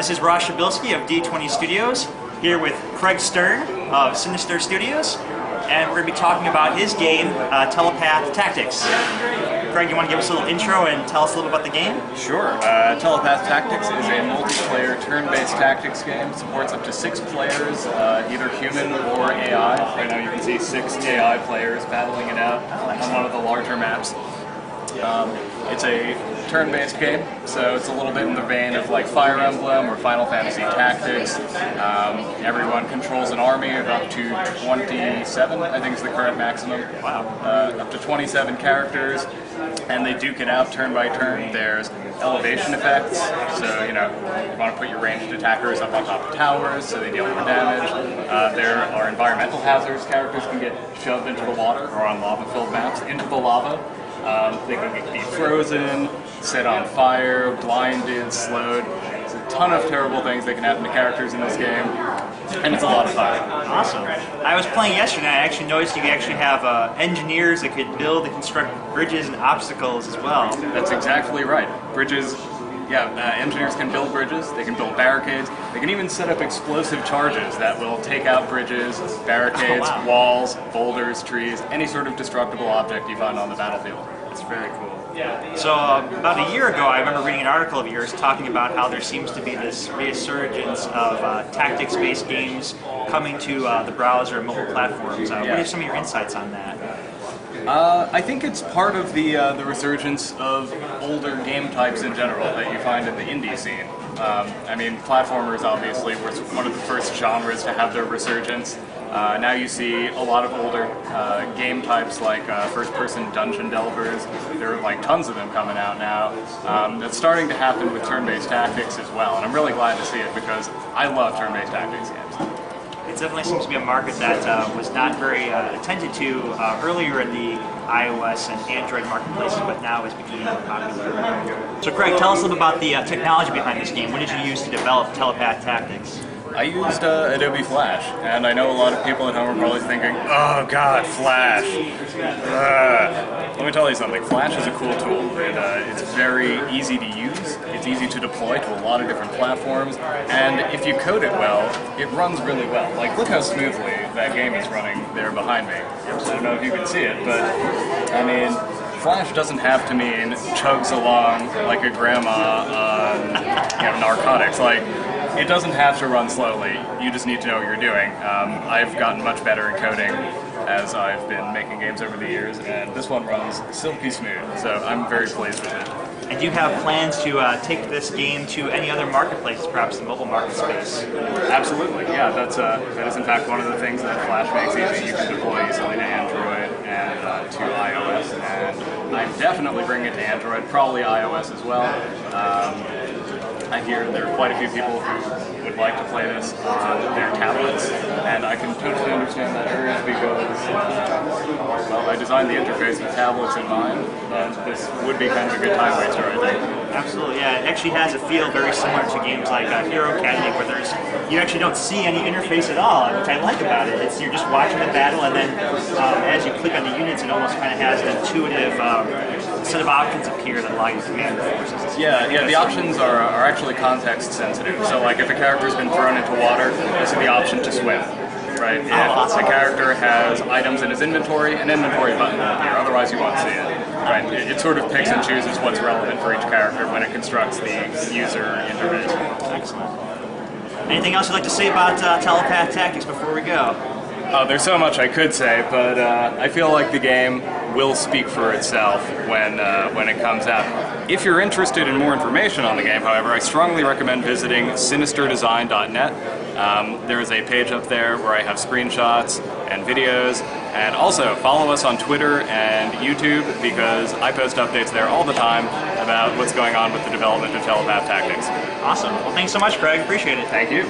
This is Przybylski of D20 Studios, here with Craig Stern of Sinister Studios, and we're going to be talking about his game, Telepath Tactics. Craig, you want to give us a little intro and tell us a little about the game? Sure. Telepath Tactics is a multiplayer turn-based tactics game. It supports up to 6 players, either human or AI. Right now you can see 6 AI players battling it out on one of the larger maps. It's a turn-based game, so it's a little bit in the vein of like Fire Emblem or Final Fantasy Tactics. Everyone controls an army of up to 27, I think is the current maximum. Wow. Up to 27 characters, and they duke it out turn by turn. There's elevation effects, so you want to put your ranged attackers up on top of towers so they deal more damage. There are environmental hazards. Characters can get shoved into the water or on lava-filled maps into the lava. They can be frozen, set on fire, blinded, slowed. There's a ton of terrible things that can happen to characters in this game, and it's a lot of fun. Awesome. I was playing yesterday, I actually noticed you actually have engineers that could build and construct bridges and obstacles as well. That's exactly right. Bridges, engineers can build bridges, they can build barricades, they can even set up explosive charges that will take out bridges, barricades, walls, boulders, trees, any sort of destructible object you find on the battlefield. That's very cool. So about a year ago, I remember reading an article of yours talking about how there seems to be this resurgence of tactics-based games coming to the browser and mobile platforms. What are some of your insights on that? I think it's part of the resurgence of older game types in general that you find in the indie scene. I mean, platformers obviously were one of the first genres to have their resurgence. Now you see a lot of older game types like first-person dungeon delvers. There are like tons of them coming out now. That's starting to happen with turn-based tactics as well, and I'm really glad to see it because I love turn-based tactics games. It definitely seems to be a market that was not very attended to earlier in the iOS and Android marketplaces, but now is becoming more popular. So Craig, tell us a little about the technology behind this game. What did you use to develop Telepath Tactics? I used Adobe Flash, and I know a lot of people at home are probably thinking, oh god, Flash! Let me tell you something, Flash is a cool tool. It's very easy to use, it's easy to deploy to a lot of different platforms, and if you code it well, it runs really well. Like, look how smoothly that game is running there behind me. I don't know if you can see it, but, I mean, Flash doesn't have to mean chugs along like a grandma on narcotics. Like, it doesn't have to run slowly, you just need to know what you're doing. I've gotten much better at coding as I've been making games over the years, and this one runs silky smooth, so I'm very pleased with it. And do you have plans to take this game to any other marketplaces, perhaps the mobile market space? Absolutely, yeah, that is in fact one of the things that Flash makes easy. You can deploy easily to Android and to iOS, and I'm definitely bringing it to Android, probably iOS as well. I hear there are quite a few people who would like to play this on their tablets, and I can totally understand that urge because, well, I designed the interface with tablets in mind, and this would be kind of a good time waster, I think. Absolutely, yeah. It actually has a feel very similar to games like Hero Academy, where you actually don't see any interface at all, which I like about it. You're just watching the battle, and then as you click on the units, it almost kind of has an intuitive set of options appear that allow you to command the forces. Yeah, the options are actually context sensitive. So like if a character's been thrown into water, you see the option to swim. Right? If the character has items in his inventory, an inventory button will appear, otherwise you won't see it. Right? It sort of picks and chooses what's relevant for each character when it constructs the user interface. Excellent. Anything else you'd like to say about Telepath Tactics before we go? Oh, there's so much I could say, but I feel like the game will speak for itself when it comes out. If you're interested in more information on the game, however, I strongly recommend visiting sinisterdesign.net. There is a page up there where I have screenshots and videos, and also follow us on Twitter and YouTube because I post updates there all the time about what's going on with the development of Telepath Tactics. Awesome. Well, thanks so much, Craig. Appreciate it. Thank you.